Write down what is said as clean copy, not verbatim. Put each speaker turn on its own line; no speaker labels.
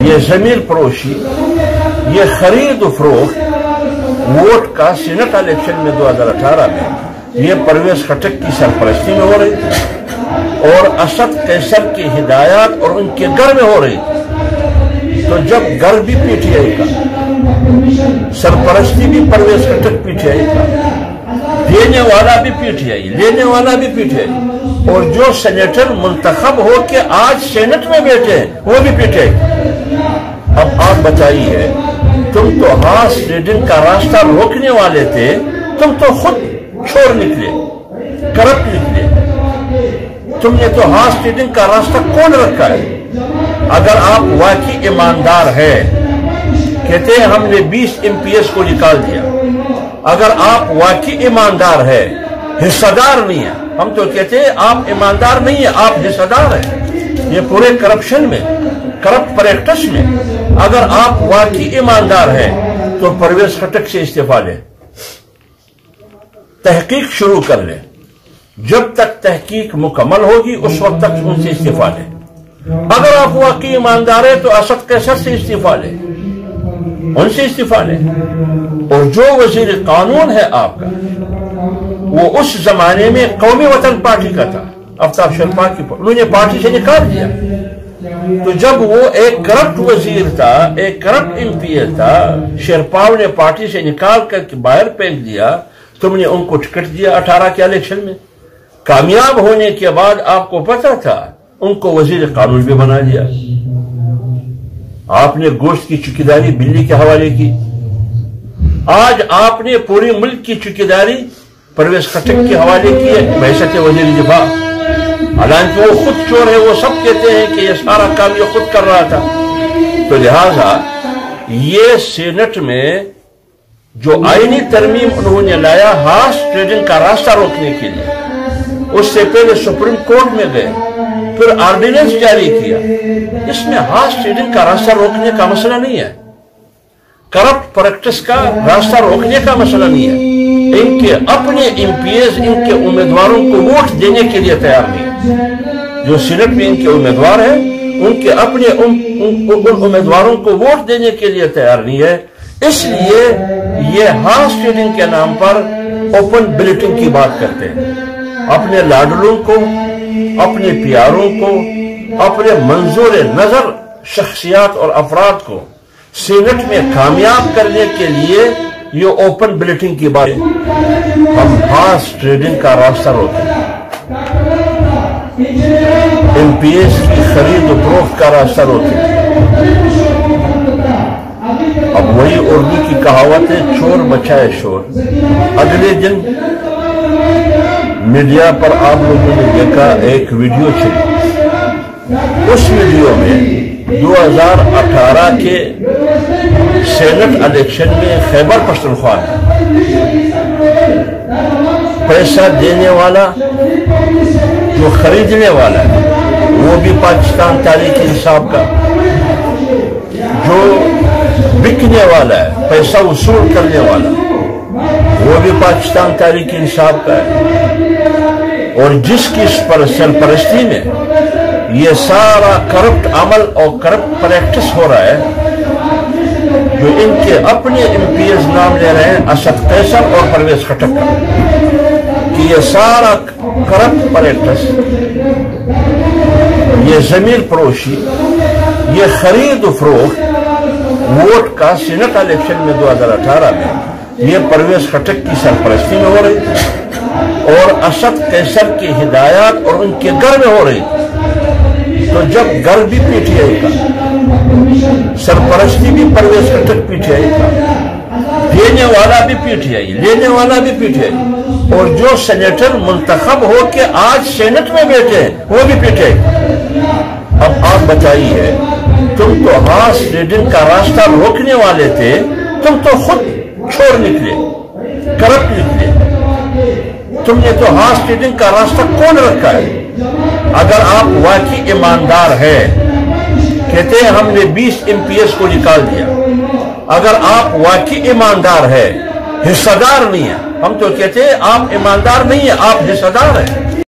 یہ ضمیر پروشی، یہ خرید و فروخت ووٹ کا سینٹ الیکشن میں 2018 میں یہ پرویز خٹک کی سرپرستی میں ہو رہی تھی اور اسد قیصر کی ہدایات اور ان کے گھر میں ہو رہی تھی۔ تو جب گھر بھی پی ٹی آئی کا، سرپرستی بھی Pervez Khattak P T I کا، دینے والا بھی پی ٹی آئی، لینے والا بھی پی ٹی آئی، اور جو سینیٹر منتخب ہو کے آج سینٹ میں بیٹھے ہیں وہ بھی پی ٹی آئی۔ اب آپ بتائیے، تم تو ہارس ٹریڈنگ کا راستہ روکنے والے تھے، تم تو خود چھوڑ نکلے، کرپٹ نکلے۔ تم نے تو ہارس ٹریڈنگ کا راستہ کون رکھا ہے؟ اگر آپ واقعی ایماندار ہے، کہتے ہیں ہم نے 20 MPs کو نکال دیا، اگر آپ واقعی ایماندار ہے، حصہ دار نہیں ہے، ہم تو کہتے ہیں آپ ایماندار نہیں ہیں، آپ حصہ دار ہیں یہ پورے کرپشن میں، کرپٹ پریکٹس میں۔ اگر آپ واقعی ایماندار ہیں تو پرویز خٹک سے استعفیٰ لیں، تحقیق شروع کر لیں، جب تک تحقیق مکمل ہوگی اس وقت تک ان سے استعفیٰ لیں۔ اگر آپ واقعی ایماندار ہیں تو اسد قیصر سے استعفیٰ لیں، ان سے استعفیٰ لیں۔ اور جو وزیر قانون ہے آپ کا، وہ اس زمانے میں قومی وطن پارٹی کا تھا، آفتاب شرپا کی، انہوں نے پارٹی سے نکال دیا۔ تو جب وہ ایک کرپٹ وزیر تھا، ایک کرپٹ MP تھا، شیرپاو نے پارٹی سے نکال کر باہر پھینک دیا، تم نے ان کو ٹکٹ دیا 18 کے الیکشن میں۔ کامیاب ہونے کے بعد آپ کو پتا تھا، ان کو وزیر قانون بھی بنا دیا۔ آپ نے گوشت کی چوکیداری بلی کے حوالے کی، آج آپ نے پوری ملک کی چوکیداری پرویز خٹک کے حوالے کی ہے بحیثیت وزیر دفاع۔ حالانکہ وہ خود چور ہے، وہ سب کہتے ہیں کہ یہ سارا کام یہ خود کر رہا تھا۔ تو لہذا یہ سینٹ میں جو آئینی ترمیم انہوں نے لایا ہارس ٹریڈنگ کا راستہ روکنے کے لیے، اس سے پہلے سپریم کورٹ میں گئے، پھر آرڈیننس جاری کیا۔ اس میں ہارس ٹریڈنگ کا راستہ روکنے کا مسئلہ نہیں ہے، کرپٹ پریکٹس کا راستہ روکنے کا مسئلہ نہیں ہے۔ ان کے اپنے MPs ان کے امیدواروں کو ووٹ دینے کے لیے تیار نہیں ہے۔ جو سینٹ میں ان کے امیدوار ہیں، ان کے اپنے ان امیدواروں کو ووٹ دینے کے لیے تیار نہیں ہے۔ اس لیے یہ ہارس ٹریڈنگ کے نام پر اوپن بلیٹنگ کی بات کرتے ہیں۔ اپنے لاڈلوں کو، اپنے پیاروں کو، اپنے منظور نظر شخصیات اور افراد کو سینٹ میں کامیاب کرنے کے لیے یہ اوپن بلیٹنگ کی بات ہے۔ ہم ہارس ٹریڈنگ کا راستہ روکیں، MPs کی خرید و فروخت کا راستہ روکیں۔ اب وہی اردو کی کہاوت ہے، چور مچائے شور۔ اگلے دن میڈیا پر آپ لوگوں نے دیکھا ایک ویڈیو چلی، اس ویڈیو میں 2018 کے سینٹ الیکشن میں خیبر پختونخوا پیسہ دینے والا، جو خریدنے والا ہے وہ بھی پاکستان تحریک انصاف کا، جو بکنے والا ہے، پیسہ وصول کرنے والا وہ بھی پاکستان تحریک انصاف کا ہے۔ اور جس کی سرپرستی میں یہ سارا کرپٹ عمل اور کرپٹ پریکٹس ہو رہا ہے، جو ان کے اپنے MPs نام لے رہے ہیں اسد قیصر اور پرویز خٹک کا، کہ یہ سارا کرپٹ پریکٹس، یہ ضمیر پروشی، یہ خرید و فروخت ووٹ کا سینٹ الیکشن میں 2018 میں یہ پرویز خٹک کی سرپرستی میں ہو رہی تھی اور اسد قیصر کی ہدایات اور ان کے گھر میں ہو رہی تھی۔ تو جب گھر بھی پی ٹی آئی کا، سرپرستی بھی Pervez Khattak P T I کا، دینے والا بھی پی ٹی آئی، لینے والا بھی پی ٹی آئی، اور جو سینیٹر منتخب ہو کے آج سینٹ میں بیٹھے ہیں وہ بھی پی ٹی آئی۔ اب آپ بتائیے، تم تو ہارس ٹریڈنگ کا راستہ روکنے والے تھے، تم تو خود چھوڑ نکلے، کرپٹ نکلے۔ تم نے تو ہارس ٹریڈنگ کا راستہ کون رکھا ہے؟ اگر آپ واقعی ایماندار ہے، کہتے ہیں ہم نے 20 MPs کو نکال دیا، اگر آپ واقعی ایماندار ہے، حصہ دار نہیں ہے، ہم تو کہتے ہیں آپ ایماندار نہیں ہیں، آپ حصہ دار ہیں۔